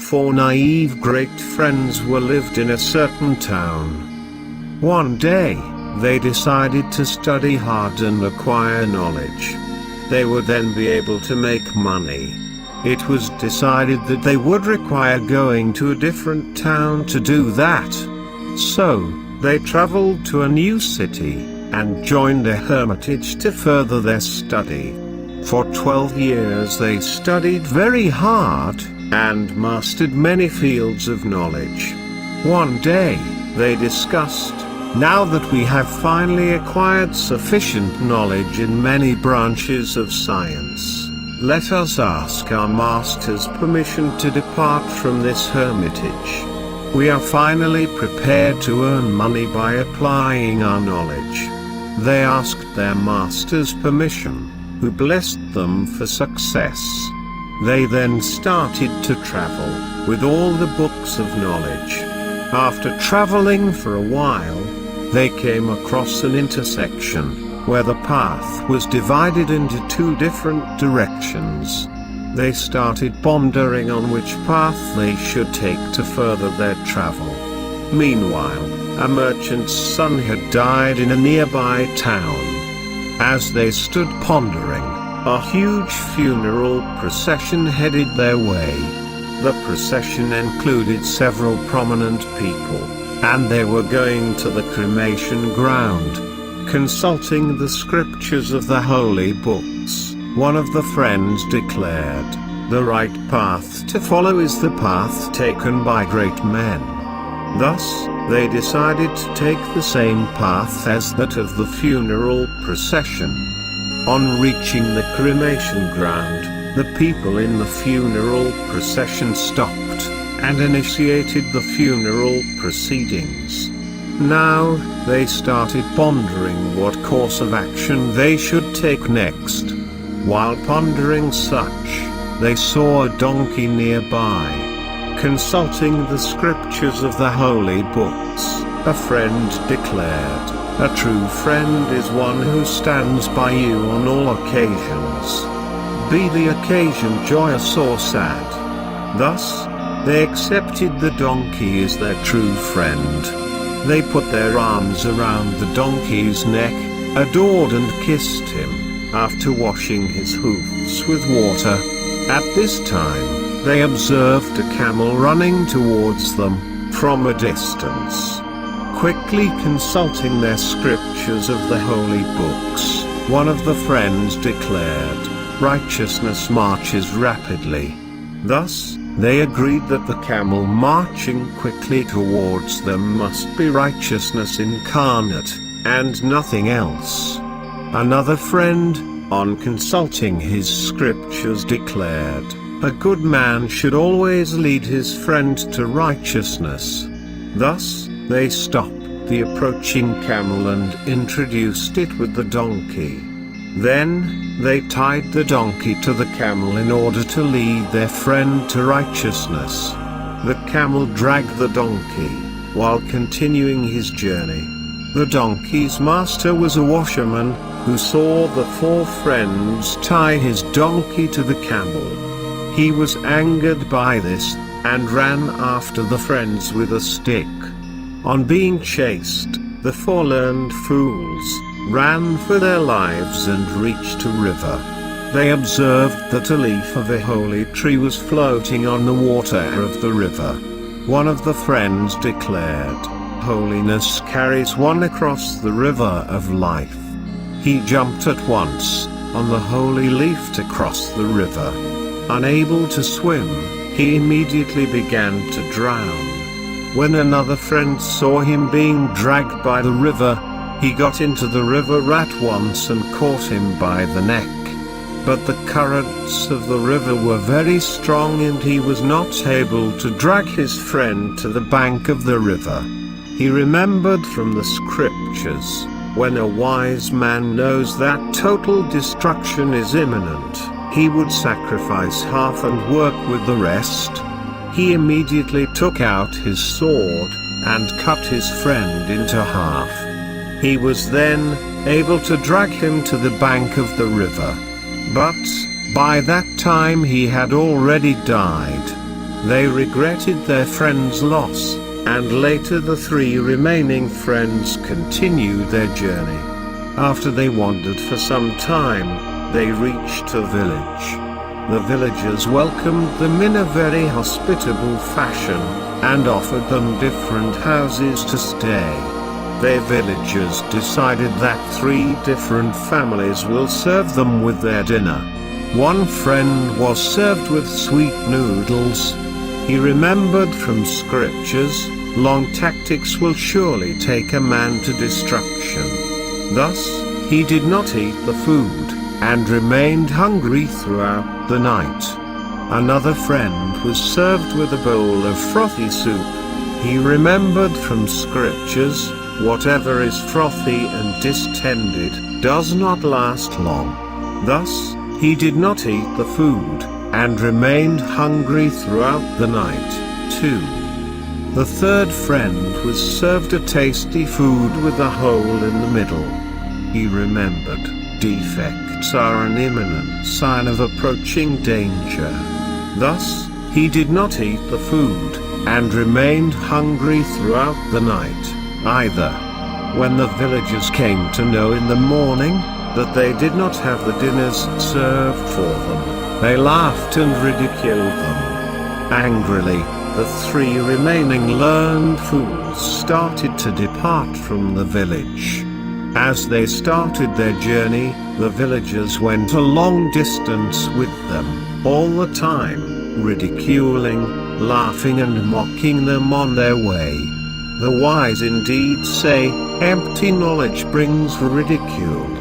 four naive great friends were lived in a certain town. One day, they decided to study hard and acquire knowledge. They would then be able to make money. It was decided that they would require going to a different town to do that. So, they traveled to a new city, and joined a hermitage to further their study. For 12 years they studied very hard, and mastered many fields of knowledge. One day, they discussed, now that we have finally acquired sufficient knowledge in many branches of science, let us ask our master's permission to depart from this hermitage. We are finally prepared to earn money by applying our knowledge. They asked their master's permission, who blessed them for success. They then started to travel, with all the books of knowledge. After traveling for a while, they came across an intersection, where the path was divided into two different directions. They started pondering on which path they should take to further their travel. Meanwhile, a merchant's son had died in a nearby town. As they stood pondering, a huge funeral procession headed their way. The procession included several prominent people, and they were going to the cremation ground. Consulting the scriptures of the holy books, one of the friends declared, the right path to follow is the path taken by great men. Thus, they decided to take the same path as that of the funeral procession. On reaching the cremation ground, the people in the funeral procession stopped, and initiated the funeral proceedings. Now, they started pondering what course of action they should take next. While pondering such, they saw a donkey nearby. Consulting the scriptures of the holy books, a friend declared, a true friend is one who stands by you on all occasions, be the occasion joyous or sad. Thus, they accepted the donkey as their true friend. They put their arms around the donkey's neck, adored and kissed him, after washing his hoofs with water. At this time, they observed a camel running towards them, from a distance. Quickly consulting their scriptures of the holy books, one of the friends declared, righteousness marches rapidly. Thus, they agreed that the camel marching quickly towards them must be righteousness incarnate, and nothing else. Another friend, on consulting his scriptures, declared, a good man should always lead his friend to righteousness. Thus, they stopped the approaching camel and introduced it with the donkey. Then, they tied the donkey to the camel in order to lead their friend to righteousness. The camel dragged the donkey, while continuing his journey. The donkey's master was a washerman, who saw the four friends tie his donkey to the camel. He was angered by this, and ran after the friends with a stick. On being chased, the four learned fools ran for their lives and reached a river. They observed that a leaf of a holy tree was floating on the water of the river. One of the friends declared, holiness carries one across the river of life. He jumped at once on the holy leaf to cross the river. Unable to swim, he immediately began to drown. When another friend saw him being dragged by the river, he got into the river at once and caught him by the neck. But the currents of the river were very strong and he was not able to drag his friend to the bank of the river. He remembered from the scriptures, when a wise man knows that total destruction is imminent, he would sacrifice half and work with the rest. He immediately took out his sword, and cut his friend into half. He was then able to drag him to the bank of the river. But, by that time he had already died. They regretted their friend's loss, and later the 3 remaining friends continued their journey. After they wandered for some time, they reached a village. The villagers welcomed them in a very hospitable fashion, and offered them different houses to stay. The villagers decided that 3 different families will serve them with their dinner. One friend was served with sweet noodles. He remembered from scriptures, long tactics will surely take a man to destruction. Thus, he did not eat the food, and remained hungry throughout the night. Another friend was served with a bowl of frothy soup. He remembered from scriptures, whatever is frothy and distended, does not last long. Thus, he did not eat the food, and remained hungry throughout the night, too. The third friend was served a tasty food with a hole in the middle. He remembered, defects are an imminent sign of approaching danger. Thus, he did not eat the food, and remained hungry throughout the night, either. When the villagers came to know in the morning that they did not have the dinners served for them, they laughed and ridiculed them. Angrily, the 3 remaining learned fools started to depart from the village. As they started their journey, the villagers went a long distance with them, all the time, ridiculing, laughing and mocking them on their way. The wise indeed say, empty knowledge brings ridicule.